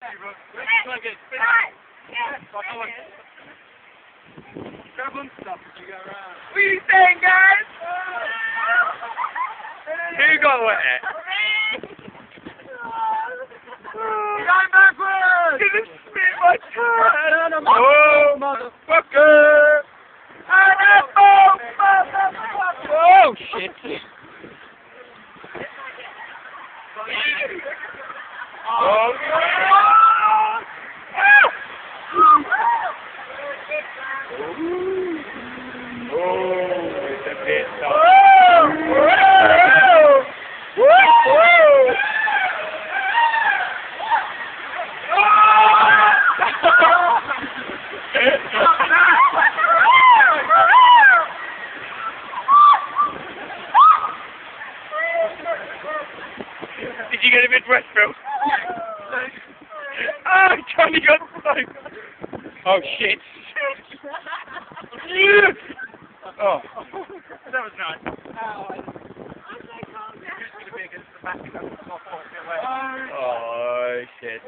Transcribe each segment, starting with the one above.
Grab on stuff as you go around. What are you saying, guys? Who got wet? Going backwards! Gonna spit my turn! Oh, motherfucker! Oh, shit! Oh, it's a bit tough. Did you get a bit wet, Phil? Ah, Johnny got soaked. Oh, shit. Oh. That was nice. Oh, shit.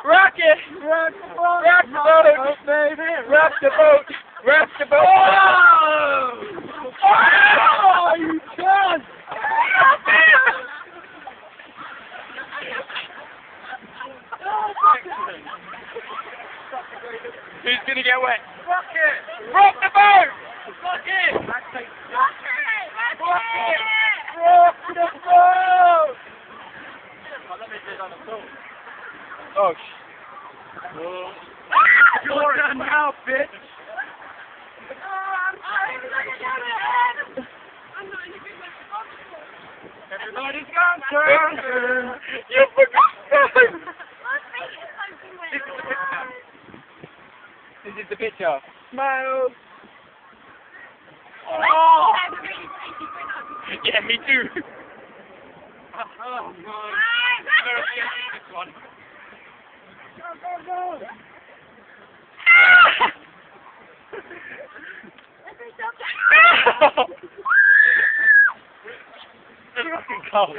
Rock it! Rock the boat! Baby! Rock the boat! Rock the boat! Oh, you can't! Who's gonna get wet? Rock it! Rock the boat! Rock it! Rock the boat! Oh, You're done now, bitch! Everybody's gone, turn! You forgot that! This is the picture. Smile! Oh! Yeah, me too. Oh, God. This one. Go! It's fucking cold.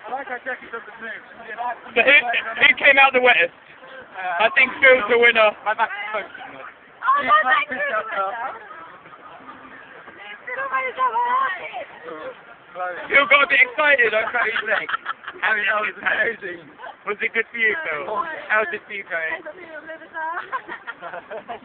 I like how Jackie doesn't move. So who came out the wettest? I think Phil's the winner. My back's posting it. Phil got a bit excited. I cut his leg. How was amazing. Was it good for you, Phil? How was it for you, Chloe? Perfect.